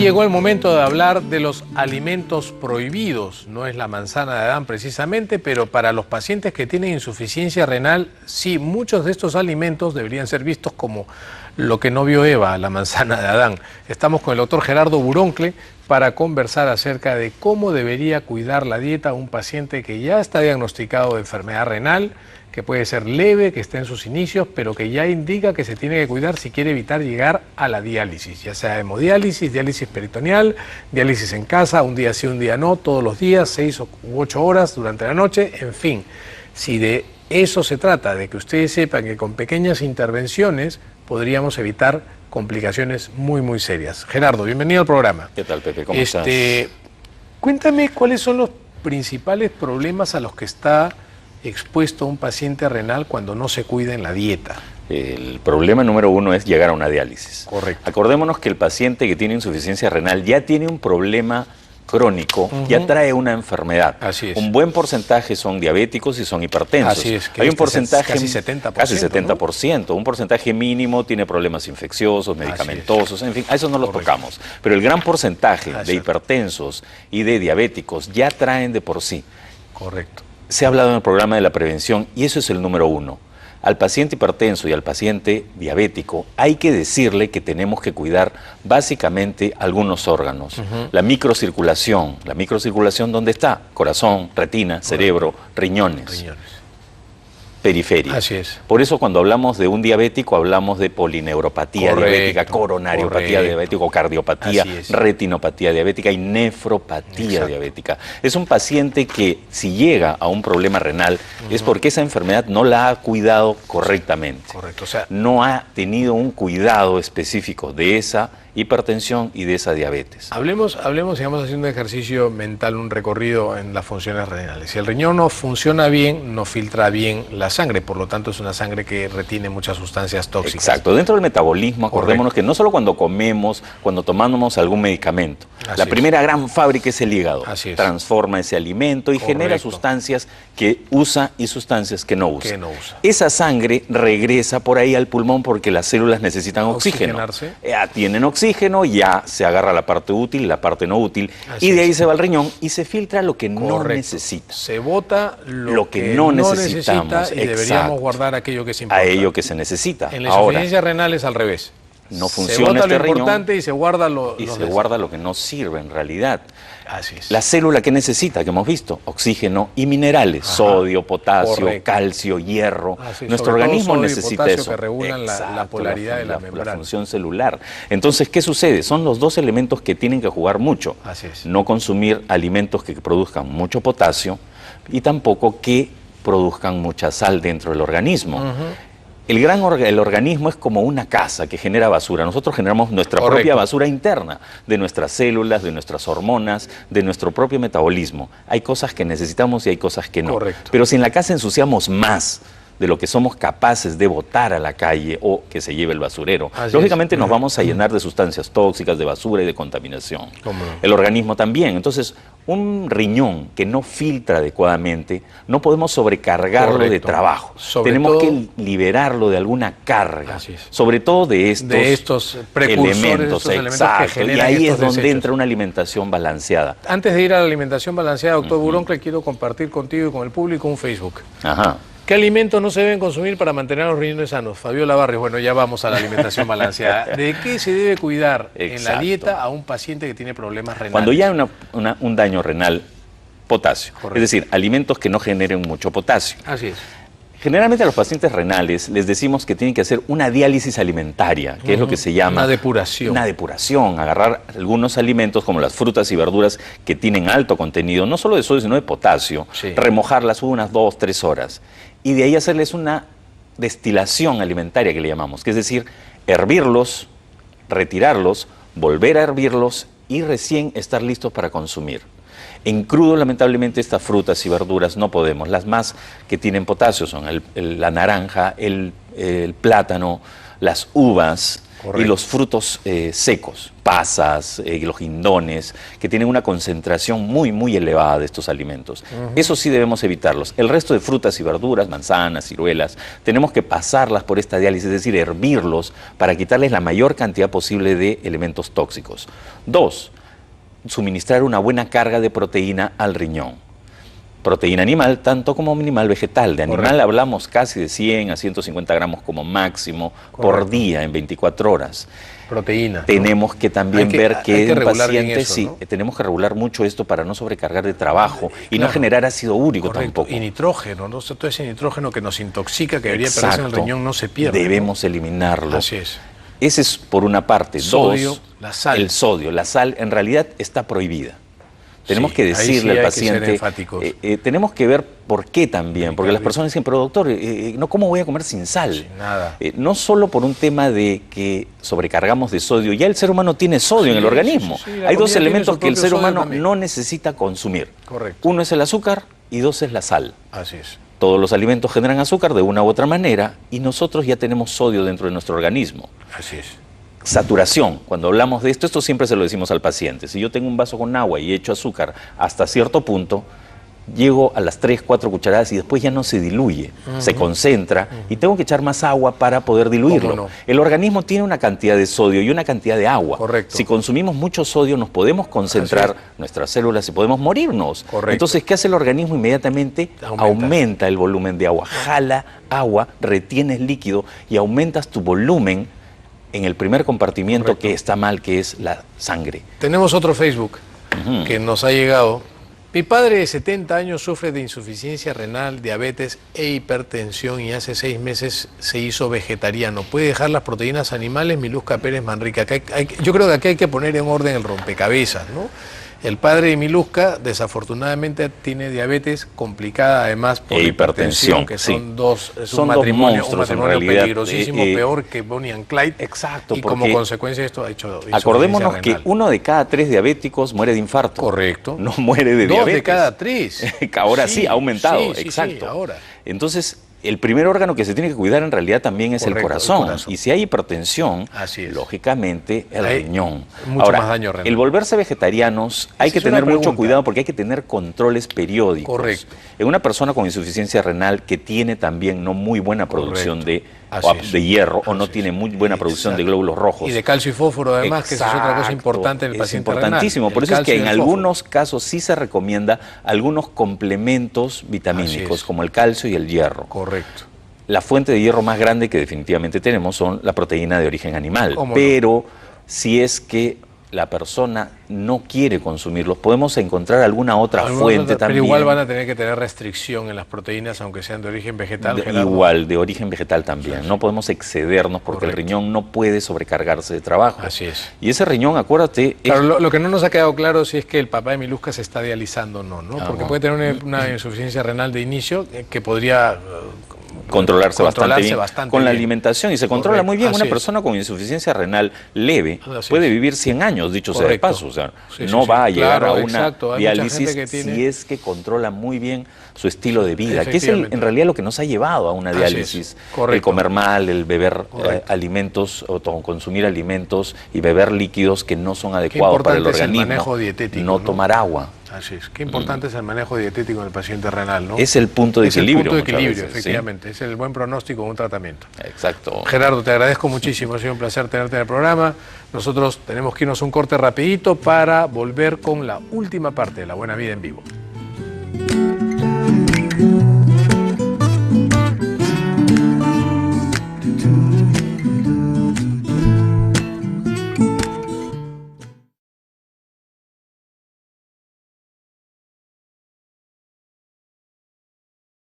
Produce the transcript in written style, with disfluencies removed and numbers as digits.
llegó el momento de hablar de los alimentos prohibidos. No es la manzana de Adán precisamente, pero para los pacientes que tienen insuficiencia renal, sí, muchos de estos alimentos deberían ser vistos como lo que no vio Eva, la manzana de Adán. Estamos con el doctor Gerardo Buroncle para conversar acerca de cómo debería cuidar la dieta a un paciente que ya está diagnosticado de enfermedad renal, que puede ser leve, que está en sus inicios, pero que ya indica que se tiene que cuidar si quiere evitar llegar a la diálisis, ya sea hemodiálisis, diálisis peritoneal, diálisis en casa, un día sí, un día no, todos los días, 6 u 8 horas durante la noche, en fin. Si de eso se trata, de que ustedes sepan que con pequeñas intervenciones podríamos evitar complicaciones muy serias. Gerardo, bienvenido al programa. ¿Qué tal, Pepe? ¿Cómo estás? Cuéntame cuáles son los principales problemas a los que está expuesto un paciente renal cuando no se cuida en la dieta. El problema número uno es llegar a una diálisis. Correcto. Acordémonos que el paciente que tiene insuficiencia renal ya tiene un problema crónico, ya trae una enfermedad. Así es. Un buen porcentaje son diabéticos y son hipertensos. Así es. Hay un porcentaje casi 70%. Casi 70%. ¿No? Un porcentaje mínimo tiene problemas infecciosos, medicamentosos, en fin, a eso no los tocamos. Pero el gran porcentaje de hipertensos y de diabéticos ya traen de por sí. Correcto. Se ha hablado en el programa de la prevención y eso es el número uno. Al paciente hipertenso y al paciente diabético hay que decirle que tenemos que cuidar básicamente algunos órganos. La microcirculación, ¿dónde está? Corazón, retina, cerebro, riñones. Periferia. Así es. Por eso cuando hablamos de un diabético hablamos de polineuropatía diabética, coronariopatía diabética, cardiopatía, retinopatía diabética y nefropatía diabética. Es un paciente que si llega a un problema renal es porque esa enfermedad no la ha cuidado correctamente. Correcto. O sea, no ha tenido un cuidado específico de esa hipertensión y de esa diabetes. Hablemos, sigamos haciendo un ejercicio mental, un recorrido en las funciones renales. Si el riñón no funciona bien, no filtra bien la sangre, por lo tanto es una sangre que retiene muchas sustancias tóxicas. Exacto, dentro del metabolismo, acordémonos que no solo cuando comemos, cuando tomamos algún medicamento, la primera gran fábrica es el hígado, transforma ese alimento y genera sustancias que usa y sustancias que no usa. Esa sangre regresa por ahí al pulmón porque las células necesitan oxígeno. Tienen oxígeno, ya se agarra la parte útil, la parte no útil, y de ahí se va al riñón y se filtra lo que no necesita. Se bota lo que no necesitamos y deberíamos guardar aquello que se importa. A ello que se necesita. En la insuficiencia renal es al revés. No funciona se bota este lo importante y se guarda lo que no sirve en realidad. Así es. La célula que necesita, que hemos visto, oxígeno y minerales, sodio, potasio, calcio, hierro. Nuestro organismo necesita eso. Que regulan la polaridad de la membrana. La función celular. Entonces, ¿qué sucede? Son los dos elementos que tienen que jugar mucho. Así es. No consumir alimentos que produzcan mucho potasio y tampoco que produzcan mucha sal dentro del organismo. El organismo es como una casa que genera basura. Nosotros generamos nuestra propia basura interna, de nuestras células, de nuestras hormonas, de nuestro propio metabolismo. Hay cosas que necesitamos y hay cosas que no. Pero si en la casa ensuciamos más de lo que somos capaces de botar a la calle o que se lleve el basurero, lógicamente nos vamos a llenar de sustancias tóxicas, de basura y de contaminación. El organismo también. Entonces, un riñón que no filtra adecuadamente, no podemos sobrecargarlo de trabajo. Tenemos que liberarlo de alguna carga, sobre todo de estos elementos. Exacto. Y ahí es donde entra una alimentación balanceada. Antes de ir a la alimentación balanceada, doctor Buroncle, quiero compartir contigo y con el público un Facebook. ¿Qué alimentos no se deben consumir para mantener a los riñones sanos? Fabiola Barrios, bueno, ya vamos a la alimentación balanceada. ¿De qué se debe cuidar en la dieta a un paciente que tiene problemas renales? Cuando ya hay un daño renal, potasio. Es decir, alimentos que no generen mucho potasio. Así es. Generalmente a los pacientes renales les decimos que tienen que hacer una diálisis alimentaria, que es lo que se llama una depuración. Una depuración, agarrar algunos alimentos como las frutas y verduras que tienen alto contenido, no solo de sodio, sino de potasio, remojarlas unas 2 o 3 horas y de ahí hacerles una destilación alimentaria que le llamamos, que es decir, hervirlos, retirarlos, volver a hervirlos y recién estar listos para consumir. En crudo, lamentablemente, estas frutas y verduras no podemos. Las más que tienen potasio son la naranja, el plátano, las uvas, Correcto. Y los frutos secos, pasas, los guindones, que tienen una concentración muy, muy elevada de estos alimentos. Eso sí debemos evitarlos. El resto de frutas y verduras, manzanas, ciruelas, tenemos que pasarlas por esta diálisis, es decir, hervirlos para quitarles la mayor cantidad posible de elementos tóxicos. 2, suministrar una buena carga de proteína al riñón. Proteína animal, tanto como animal vegetal. De animal hablamos casi de 100 a 150 gramos como máximo por día en 24 horas. Proteína. Tenemos que también ver que el paciente, eso, sí, ¿no? tenemos que regular mucho esto para no sobrecargar de trabajo y no generar ácido úrico tampoco. Y nitrógeno, ¿no? Todo ese nitrógeno que nos intoxica, que debería perderse en el riñón, no se pierde. Debemos eliminarlo. Así es. Ese es por una parte. Sodio, 2, la sal. el sodio. La sal en realidad está prohibida. Tenemos que decirle al paciente, tenemos que ver por qué también, porque las personas dicen, pero doctor, no, ¿cómo voy a comer sin sal? Sin nada. No solo por un tema de que sobrecargamos de sodio, ya el ser humano tiene sodio en el organismo. Hay dos elementos que el ser humano no necesita consumir. Correcto. Uno es el azúcar y 2 es la sal. Así es. Todos los alimentos generan azúcar de una u otra manera y nosotros ya tenemos sodio dentro de nuestro organismo. Así es. Saturación, cuando hablamos de esto siempre se lo decimos al paciente. Si yo tengo un vaso con agua y echo azúcar hasta cierto punto, llego a las 3, 4 cucharadas y después ya no se diluye, se concentra y tengo que echar más agua para poder diluirlo. No? El organismo tiene una cantidad de sodio y una cantidad de agua. Correcto. Si consumimos mucho sodio nos podemos concentrar nuestras células y podemos morirnos. Correcto. Entonces, ¿qué hace el organismo? Inmediatamente aumenta el volumen de agua, jala agua, retienes líquido y aumentas tu volumen en el primer compartimiento que está mal, que es la sangre. Tenemos otro Facebook que nos ha llegado. Mi padre de 70 años sufre de insuficiencia renal, diabetes e hipertensión y hace 6 meses se hizo vegetariano. ¿Puede dejar las proteínas animales? Miluska Pérez Manrique. Yo creo que aquí hay que poner en orden el rompecabezas, ¿no? El padre de Miluska, desafortunadamente, tiene diabetes complicada, además por hipertensión, que son dos, es un matrimonio peligrosísimo, peor que Bonnie and Clyde. Exacto. Y como consecuencia de esto ha hecho acordémonos que renal. 1 de cada 3 diabéticos muere de infarto. Correcto. No muere de diabetes. 2 de cada 3. Ahora sí, ha aumentado, sí, exacto. Sí, ahora. Entonces, el primer órgano que se tiene que cuidar en realidad también es el corazón. Y si hay hipertensión, lógicamente el riñón. Mucho más daño renal. El volverse vegetarianos hay que tener mucho cuidado porque hay que tener controles periódicos. Correcto. En una persona con insuficiencia renal que tiene también no muy buena producción de hierro o no tiene muy buena producción de glóbulos rojos. Y de calcio y fósforo además, que esa es otra cosa importante en el paciente renal. Es importantísimo, por eso es que en algunos casos sí se recomienda algunos complementos vitamínicos como el calcio y el hierro. Correcto. La fuente de hierro más grande que definitivamente tenemos son la proteína de origen animal, pero si es que la persona no quiere consumirlos, podemos encontrar alguna otra fuente también. Pero igual van a tener que tener restricción en las proteínas, aunque sean de origen vegetal. Igual, de origen vegetal también. No podemos excedernos porque el riñón no puede sobrecargarse de trabajo. Así es. Y ese riñón, acuérdate... Claro, lo que no nos ha quedado claro si es que el papá de Miluska se está dializando o no, ¿no? Porque puede tener una insuficiencia renal de inicio que podría... controlarse bastante bien con la bien. Alimentación y se controla muy bien. Una persona con insuficiencia renal leve puede vivir 100 años, dicho sea de paso. O sea, no va a llegar a una diálisis si es que controla muy bien su estilo de vida, que es en realidad lo que nos ha llevado a una diálisis. El comer mal, el beber alimentos o consumir alimentos y beber líquidos que no son adecuados para el organismo. El manejo dietético, no tomar agua. Así es. Qué importante es el manejo dietético en el paciente renal, ¿no? Es el punto de equilibrio. Es el punto de equilibrio, veces, efectivamente. Es el buen pronóstico de un tratamiento. Exacto. Gerardo, te agradezco muchísimo. Ha sido un placer tenerte en el programa. Nosotros tenemos que irnos un corte rapidito para volver con la última parte de La Buena Vida en Vivo.